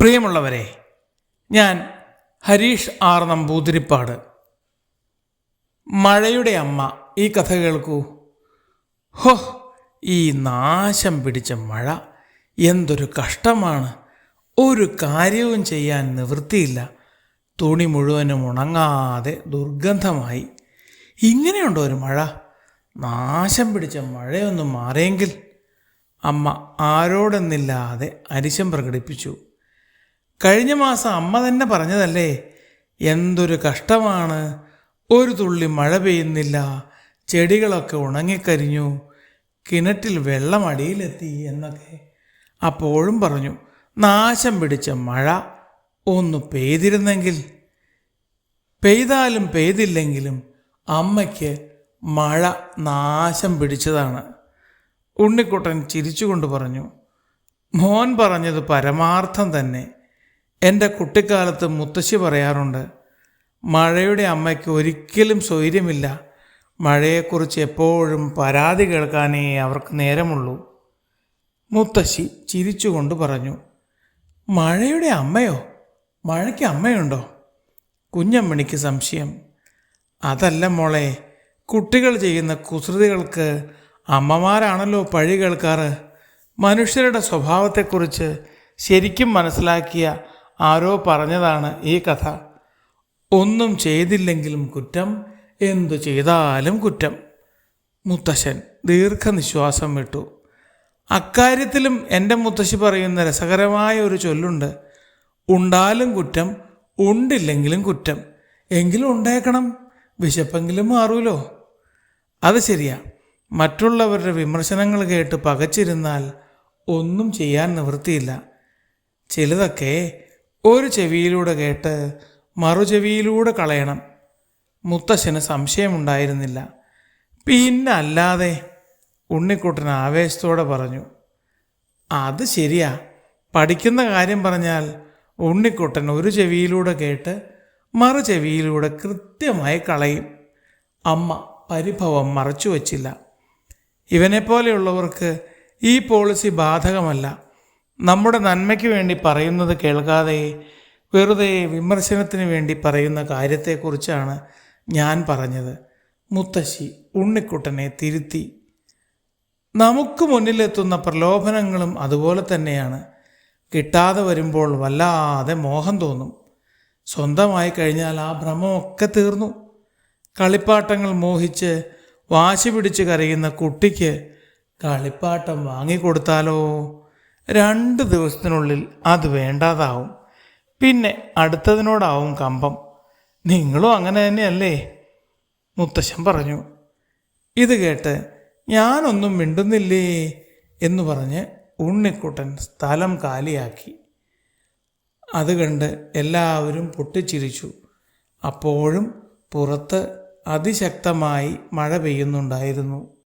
പ്രിയമുള്ളവരെ, ഞാൻ ഹരീഷ് ആർ നമ്പൂതിരിപ്പാട്. മഴയുടെ അമ്മ ഈ കഥ കേൾക്കൂ. ഹോ, ഈ നാശം പിടിച്ച മഴ എന്തൊരു കഷ്ടമാണ്. ഒരു കാര്യവും ചെയ്യാൻ നിവൃത്തിയില്ല. തുണി മുഴുവനും ഉണങ്ങാതെ ദുർഗന്ധമായി. ഇങ്ങനെയുണ്ടോ ഒരു മഴ? നാശം പിടിച്ച മഴയൊന്നും മാറിയെങ്കിൽ. അമ്മ ആരോടെന്നില്ലാതെ അരിശം പ്രകടിപ്പിച്ചു. കഴിഞ്ഞ മാസം അമ്മ തന്നെ പറഞ്ഞതല്ലേ, എന്തൊരു കഷ്ടമാണ്, ഒരു തുള്ളി മഴ പെയ്യുന്നില്ല, ചെടികളൊക്കെ ഉണങ്ങിക്കരിഞ്ഞു, കിണറ്റിൽ വെള്ളം അടിയിലെത്തി എന്നൊക്കെ. അപ്പോഴും പറഞ്ഞു, നാശം പിടിച്ച മഴ ഒന്ന് പെയ്തിരുന്നെങ്കിൽ. പെയ്താലും പെയ്തില്ലെങ്കിലും അമ്മയ്ക്ക് മഴ നാശം പിടിച്ചതാണ്. ഉണ്ണിക്കുട്ടൻ ചിരിച്ചുകൊണ്ട് പറഞ്ഞു, മോൻ പറഞ്ഞത് പരമാർത്ഥം തന്നെ. എൻ്റെ കുട്ടിക്കാലത്ത് മുത്തശ്ശി പറയാറുണ്ട്, മഴയുടെ അമ്മയ്ക്ക് ഒരിക്കലും സ്വൈര്യമില്ല. മഴയെക്കുറിച്ച് എപ്പോഴും പരാതി കേൾക്കാനേ അവർക്ക് നേരമുള്ളൂ. മുത്തശ്ശി ചിരിച്ചുകൊണ്ട് പറഞ്ഞു, മഴയുടെ അമ്മയോ? മഴയ്ക്ക് അമ്മയുണ്ടോ? കുഞ്ഞമ്മണിക്ക് സംശയം. അതല്ല മോളെ, കുട്ടികൾ ചെയ്യുന്ന കുസൃതികൾക്ക് അമ്മമാരാണല്ലോ പഴി കേൾക്കാറ്. മനുഷ്യരുടെ സ്വഭാവത്തെക്കുറിച്ച് ശരിക്കും മനസ്സിലാക്കിയ ആരോ പറഞ്ഞതാണ് ഈ കഥ. ഒന്നും ചെയ്തില്ലെങ്കിലും കുറ്റം, എന്തു ചെയ്താലും കുറ്റം. മുത്തശ്ശൻ ദീർഘനിശ്വാസം വിട്ടു. അക്കാര്യത്തിലും എൻ്റെ മുത്തശ്ശി പറയുന്ന രസകരമായ ഒരു ചൊല്ലുണ്ട്, ഉണ്ടാലും കുറ്റം, ഉണ്ടില്ലെങ്കിലും കുറ്റം. എങ്കിലും ഉണ്ടേക്കണം, വിശപ്പെങ്കിലും മാറൂലോ. അത് ശരിയാ. മറ്റുള്ളവരുടെ വിമർശനങ്ങൾ കേട്ട് പകച്ചിരുന്നാൽ ഒന്നും ചെയ്യാൻ നിവൃത്തിയില്ല. ചിലതൊക്കെ ഒരു ചെവിയിലൂടെ കേട്ട് മറുചെവിയിലൂടെ കളയണം. മുത്തശ്ശന് സംശയമുണ്ടായിരുന്നില്ല. പിന്നല്ലാതെ, ഉണ്ണിക്കുട്ടൻ ആവേശത്തോടെ പറഞ്ഞു. അത് ശരിയാ. പഠിക്കുന്ന കാര്യം പറഞ്ഞാൽ ഉണ്ണിക്കുട്ടൻ ഒരു ചെവിയിലൂടെ കേട്ട് മറു ചെവിയിലൂടെ കൃത്യമായി കളയും. അമ്മ പരിഭവം മറച്ചു വച്ചില്ല. ഇവനെപ്പോലെയുള്ളവർക്ക് ഈ പോളിസി ബാധകമല്ല. നമ്മുടെ നന്മയ്ക്ക് വേണ്ടി പറയുന്നത് കേൾക്കാതെ വെറുതെ വിമർശനത്തിന് വേണ്ടി പറയുന്ന കാര്യത്തെക്കുറിച്ചാണ് ഞാൻ പറഞ്ഞത്. മുത്തശ്ശി ഉണ്ണിക്കുട്ടനെ തിരുത്തി. നമുക്ക് മുന്നിലെത്തുന്ന പ്രലോഭനങ്ങളും അതുപോലെ തന്നെയാണ്. കിട്ടാതെ വരുമ്പോൾ വല്ലാതെ മോഹം തോന്നും. സ്വന്തമായി കഴിഞ്ഞാൽ ആ ഭ്രമമൊക്കെ തീർന്നു. കളിപ്പാട്ടങ്ങൾ മോഹിച്ച് വാശി പിടിച്ച് കരയുന്ന കുട്ടിക്ക് കളിപ്പാട്ടം വാങ്ങിക്കൊടുത്താലോ, 2 ദിവസത്തിനുള്ളിൽ അത് വേണ്ടാതാവും. പിന്നെ അടുത്തതിനോടാവും കമ്പം. നിങ്ങളും അങ്ങനെ തന്നെയല്ലേ? മുത്തശ്ശൻ പറഞ്ഞു. ഇത് കേട്ട് ഞാനൊന്നും മിണ്ടുന്നില്ലേ എന്ന് പറഞ്ഞ് ഉണ്ണിക്കുട്ടൻ സ്ഥലം കാലിയാക്കി. അത് കണ്ട് എല്ലാവരും പൊട്ടിച്ചിരിച്ചു. അപ്പോഴും പുറത്ത് അതിശക്തമായി മഴ പെയ്യുന്നുണ്ടായിരുന്നു.